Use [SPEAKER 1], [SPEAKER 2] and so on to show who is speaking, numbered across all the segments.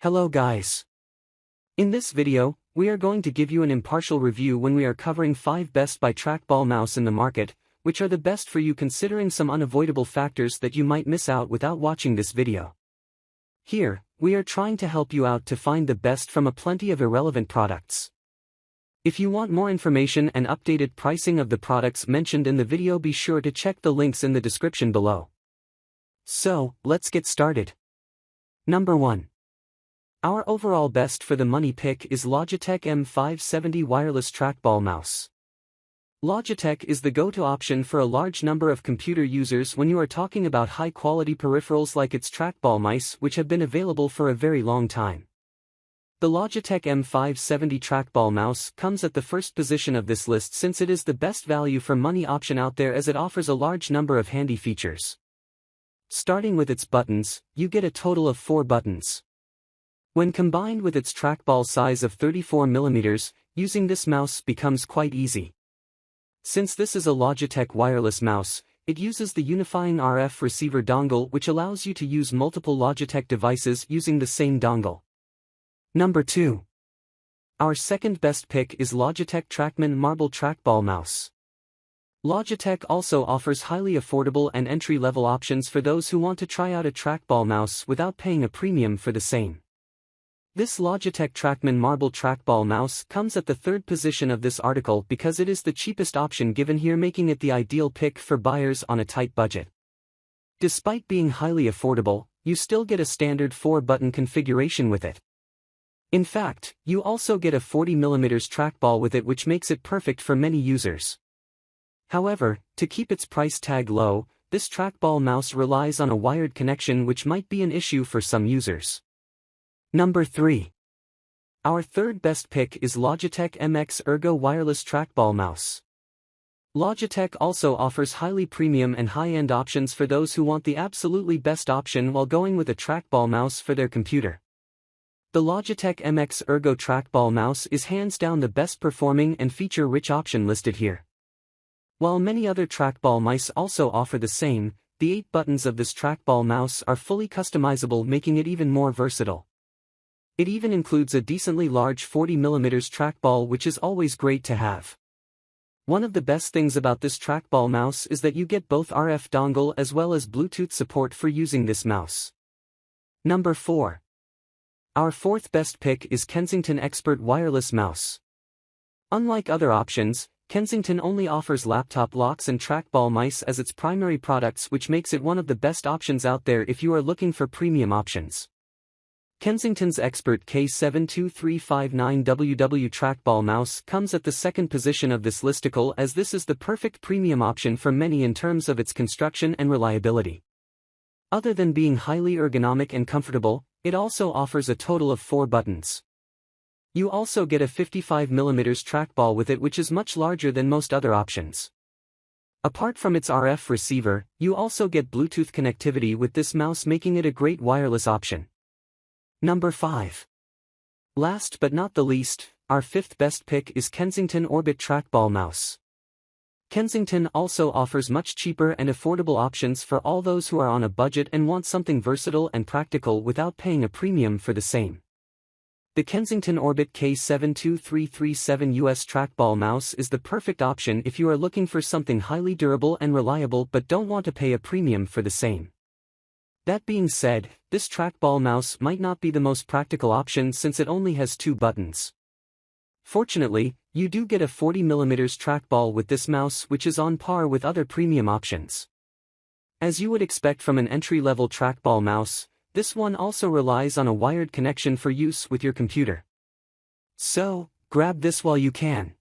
[SPEAKER 1] Hello guys. In this video, we are going to give you an impartial review when we are covering 5 best by Trackball mouse in the market, which are the best for you considering some unavoidable factors that you might miss out without watching this video. Here, we are trying to help you out to find the best from a plenty of irrelevant products. If you want more information and updated pricing of the products mentioned in the video, be sure to check the links in the description below. So, let's get started. Number 1. Our overall best for the money pick is Logitech M570 wireless trackball mouse. Logitech is the go-to option for a large number of computer users when you are talking about high-quality peripherals like its trackball mice, which have been available for a very long time. The Logitech M570 trackball mouse comes at the first position of this list since it is the best value for money option out there, as it offers a large number of handy features. Starting with its buttons, you get a total of 4 buttons. When combined with its trackball size of 34mm, using this mouse becomes quite easy. Since this is a Logitech wireless mouse, it uses the unifying RF receiver dongle, which allows you to use multiple Logitech devices using the same dongle. Number 2. Our second best pick is Logitech Trackman Marble Trackball Mouse. Logitech also offers highly affordable and entry-level options for those who want to try out a trackball mouse without paying a premium for the same. This Logitech Trackman Marble Trackball mouse comes at the third position of this article because it is the cheapest option given here, making it the ideal pick for buyers on a tight budget. Despite being highly affordable, you still get a standard 4-button configuration with it. In fact, you also get a 40mm trackball with it, which makes it perfect for many users. However, to keep its price tag low, this trackball mouse relies on a wired connection, which might be an issue for some users. Number 3. Our third best pick is Logitech MX Ergo wireless trackball mouse. Logitech also offers highly premium and high-end options for those who want the absolutely best option while going with a trackball mouse for their computer. The Logitech MX Ergo trackball mouse is hands down the best performing and feature-rich option listed here. While many other trackball mice also offer the same, the 8 buttons of this trackball mouse are fully customizable, making it even more versatile. It even includes a decently large 40mm trackball, which is always great to have. One of the best things about this trackball mouse is that you get both RF dongle as well as Bluetooth support for using this mouse. Number 4. Our fourth best pick is Kensington Expert wireless mouse. Unlike other options, Kensington only offers laptop locks and trackball mice as its primary products, which makes it one of the best options out there if you are looking for premium options. Kensington's Expert K72359WW trackball mouse comes at the second position of this listicle, as this is the perfect premium option for many in terms of its construction and reliability. Other than being highly ergonomic and comfortable, it also offers a total of 4 buttons. You also get a 55mm trackball with it, which is much larger than most other options. Apart from its RF receiver, you also get Bluetooth connectivity with this mouse, making it a great wireless option. Number 5. Last but not the least, our fifth best pick is Kensington Orbit trackball mouse. Kensington also offers much cheaper and affordable options for all those who are on a budget and want something versatile and practical without paying a premium for the same. The Kensington Orbit K72337 US trackball mouse is the perfect option if you are looking for something highly durable and reliable but don't want to pay a premium for the same. That being said, this trackball mouse might not be the most practical option since it only has 2 buttons. Fortunately, you do get a 40mm trackball with this mouse, which is on par with other premium options. As you would expect from an entry-level trackball mouse, this one also relies on a wired connection for use with your computer. So, grab this while you can.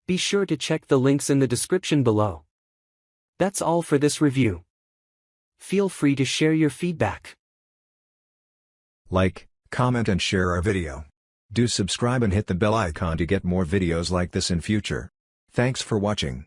[SPEAKER 1] Be sure to check the links in the description below. That's all for this review. Feel free to share your feedback.
[SPEAKER 2] Like, comment and share our video. Do subscribe and hit the bell icon to get more videos like this in future. Thanks for watching.